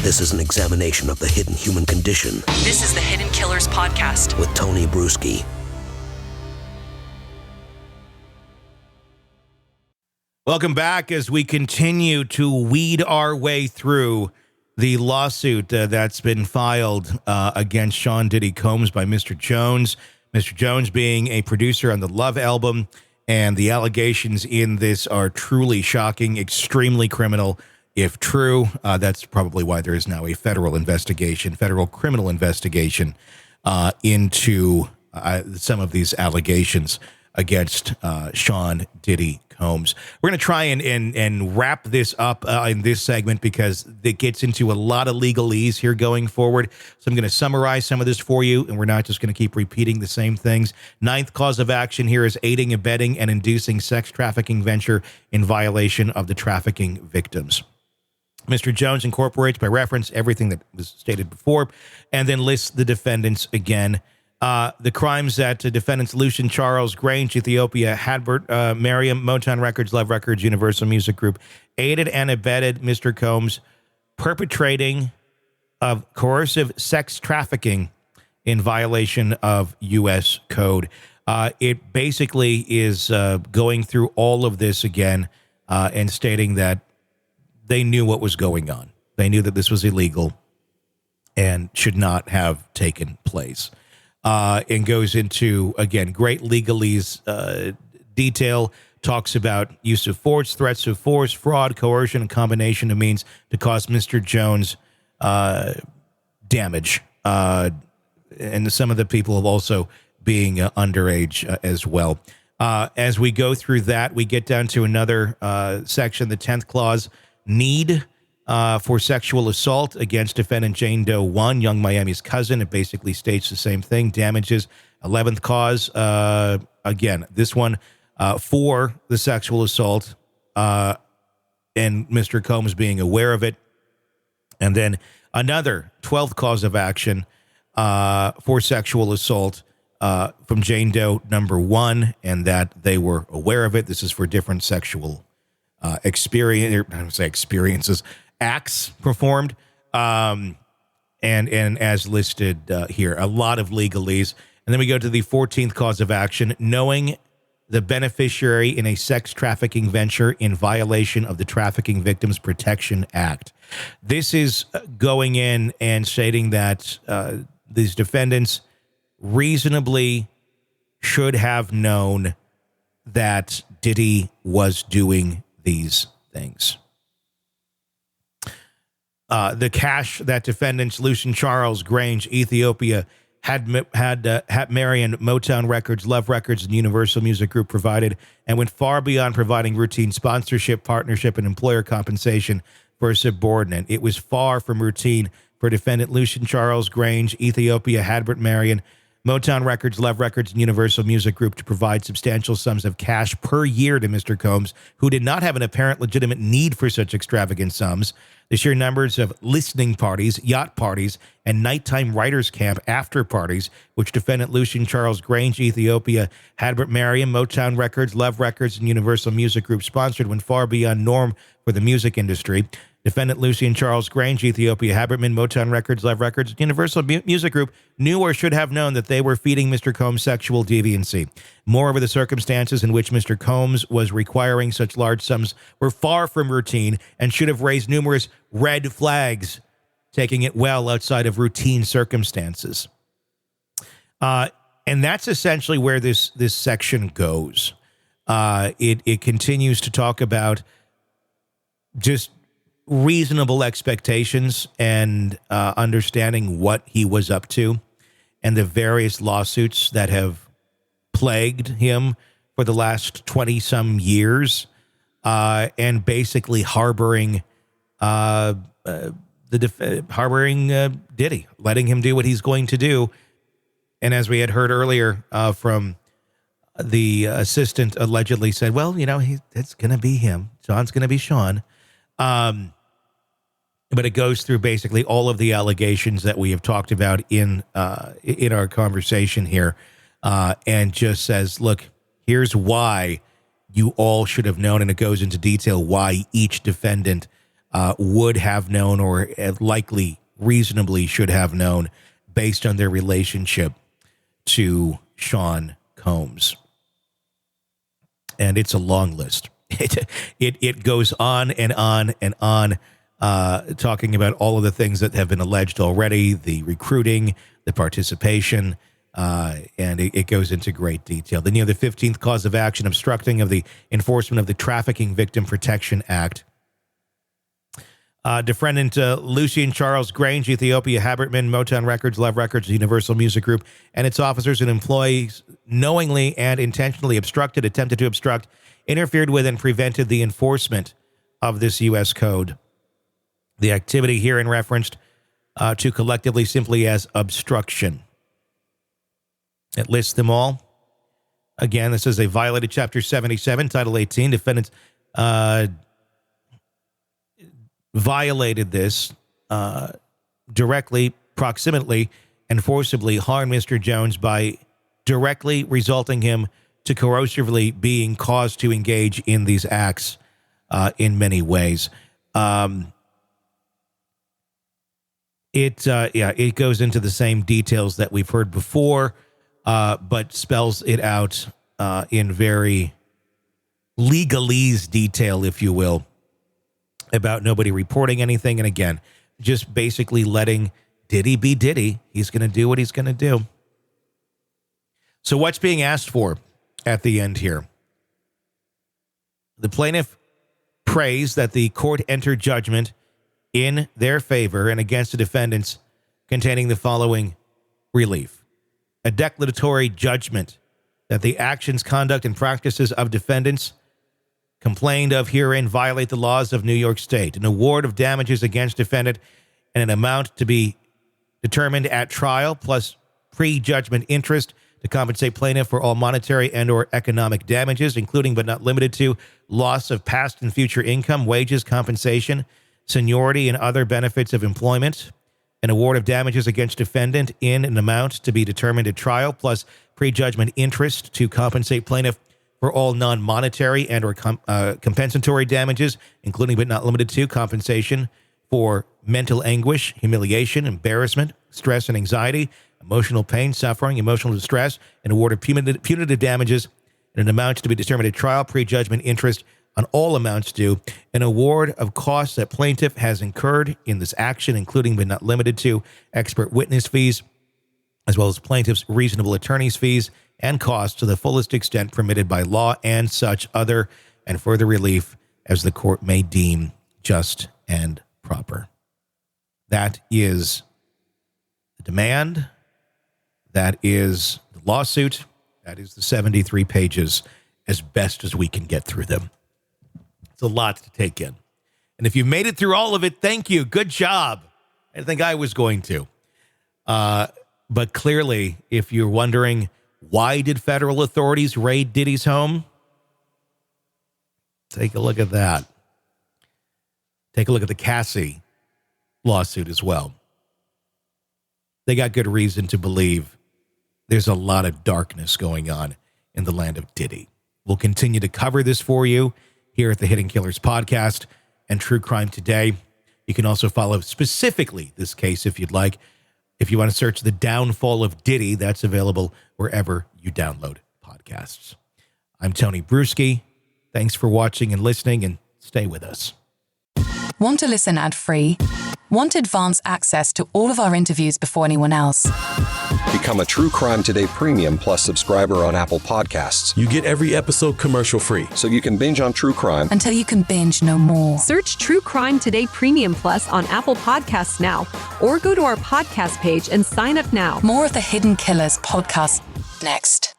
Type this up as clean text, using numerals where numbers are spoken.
This is an examination of the hidden human condition. This is the Hidden Killers Podcast with Tony Brueski. Welcome back as we continue to weed our way through the lawsuit that's been filed against Sean Diddy Combs by Mr. Jones. Mr. Jones being a producer on the Love album, and the allegations in this are truly shocking, extremely criminal. If true, that's probably why there is now a federal criminal investigation into some of these allegations against Sean Diddy Combs. We're going to try and wrap this up in this segment because it gets into a lot of legalese here going forward. So I'm going to summarize some of this for you, and we're not just going to keep repeating the same things. Ninth cause of action here is aiding, abetting, and inducing sex trafficking venture in violation of the trafficking victims. Mr. Jones incorporates by reference everything that was stated before and then lists the defendants again. The crimes that defendants Lucian Charles, Grange, Ethiopia, Hadbert, Merriam, Motown Records, Love Records, Universal Music Group, aided and abetted Mr. Combs perpetrating of coercive sex trafficking in violation of U.S. Code. It basically is going through all of this again and stating that they knew what was going on. They knew that this was illegal and should not have taken place. And goes into, again, great legalese detail, talks about use of force, threats of force, fraud, coercion, and combination of means to cause Mr. Jones damage. And some of the people have also being underage as well. As we go through that, we get down to another section, the 10th clause, need for sexual assault against defendant Jane Doe 1, Young Miami's cousin. It basically states the same thing. Damages. 11th cause, again, this one for the sexual assault and Mr. Combs being aware of it. And then another 12th cause of action for sexual assault from Jane Doe number 1, and that they were aware of it. This is for different sexual experiences, acts performed, and as listed here, a lot of legalese. And then we go to the 14th cause of action, knowing the beneficiary in a sex trafficking venture in violation of the Trafficking Victims Protection Act. This is going in and stating that these defendants reasonably should have known that Diddy was doing these things. The cash that defendants Lucian Charles, Grange, Ethiopia, had Marion, Motown Records, Love Records, and Universal Music Group provided, and went far beyond providing routine sponsorship, partnership, and employer compensation for a subordinate. It was far from routine for defendant Lucian Charles, Grange, Ethiopia, Hadbert, Marion, Motown Records, Love Records, and Universal Music Group to provide substantial sums of cash per year to Mr. Combs, who did not have an apparent legitimate need for such extravagant sums. The sheer numbers of listening parties, yacht parties, and nighttime writers' camp after parties, which defendant Lucian Charles, Grange, Ethiopia, Hadbert, Mariam, Motown Records, Love Records, and Universal Music Group sponsored, went far beyond norm for the music industry. Defendant Lucian Charles, Grange, Ethiopia, Haberman, Motown Records, Love Records, Universal Music Group knew or should have known that they were feeding Mr. Combs sexual deviancy. Moreover, the circumstances in which Mr. Combs was requiring such large sums were far from routine and should have raised numerous red flags, taking it well outside of routine circumstances. And that's essentially where this section goes. It continues to talk about just reasonable expectations and understanding what he was up to and the various lawsuits that have plagued him for the last 20-some years, and basically harboring Diddy, letting him do what he's going to do. And as we had heard earlier from the assistant, allegedly said, well, you know, it's going to be him. Sean's going to be Sean. But it goes through basically all of the allegations that we have talked about in our conversation here, and just says, look, here's why you all should have known. And it goes into detail why each defendant would have known, or likely reasonably should have known, based on their relationship to Sean Combs. And it's a long list. It goes on and on and on, talking about all of the things that have been alleged already, the recruiting, the participation, and it goes into great detail. Then you have the 15th cause of action, obstructing of the enforcement of the Trafficking Victim Protection Act. Defendant Lucien Charles Grange, Ethiopia, Habertman, Motown Records, Love Records, Universal Music Group, and its officers and employees knowingly and intentionally attempted to obstruct, interfered with, and prevented the enforcement of this U.S. code. The activity herein referenced to collectively simply as obstruction. It lists them all. Again, this is a violated Chapter 77, Title 18. Defendants violated this directly, proximately, and forcibly harmed Mr. Jones by directly resulting him to corrosively being caused to engage in these acts in many ways. It goes into the same details that we've heard before, but spells it out in very legalese detail, if you will, about nobody reporting anything. And again, just basically letting Diddy be Diddy. He's going to do what he's going to do. So what's being asked for at the end here? The plaintiff prays that the court enter judgment in their favor and against the defendants containing the following relief: a declaratory judgment that the actions, conduct, and practices of defendants complained of herein violate the laws of New York State, an award of damages against defendant and an amount to be determined at trial, plus pre-judgment interest to compensate plaintiff for all monetary and or economic damages, including but not limited to loss of past and future income, wages, compensation, seniority, and other benefits of employment, an award of damages against defendant in an amount to be determined at trial, plus pre-judgment interest to compensate plaintiff for all non-monetary and or compensatory damages, including but not limited to compensation for mental anguish, humiliation, embarrassment, stress and anxiety, emotional pain, suffering, emotional distress, an award of punitive damages in an amount to be determined at trial, pre-judgment interest on all amounts due, an award of costs that plaintiff has incurred in this action, including but not limited to expert witness fees, as well as plaintiff's reasonable attorney's fees and costs to the fullest extent permitted by law, and such other and further relief as the court may deem just and proper. That is the demand. That is the lawsuit. That is the 73 pages as best as we can get through them. It's a lot to take in. And if you made it through all of it, thank you. Good job. I didn't think I was going to. But clearly, if you're wondering, why did federal authorities raid Diddy's home? Take a look at that. Take a look at the Cassie lawsuit as well. They got good reason to believe there's a lot of darkness going on in the land of Diddy. We'll continue to cover this for you here at the Hidden Killers podcast and True Crime Today. You can also follow specifically this case if you'd like. If you want to search the Downfall of Diddy, that's available wherever you download podcasts. I'm Tony Brueski. Thanks for watching and listening, and stay with us. Want to listen ad-free? Want advanced access to all of our interviews before anyone else? Become a True Crime Today Premium Plus subscriber on Apple Podcasts. You get every episode commercial-free. So you can binge on True Crime until you can binge no more. Search True Crime Today Premium Plus on Apple Podcasts now, or go to our podcast page and sign up now. More of the Hidden Killers podcast next.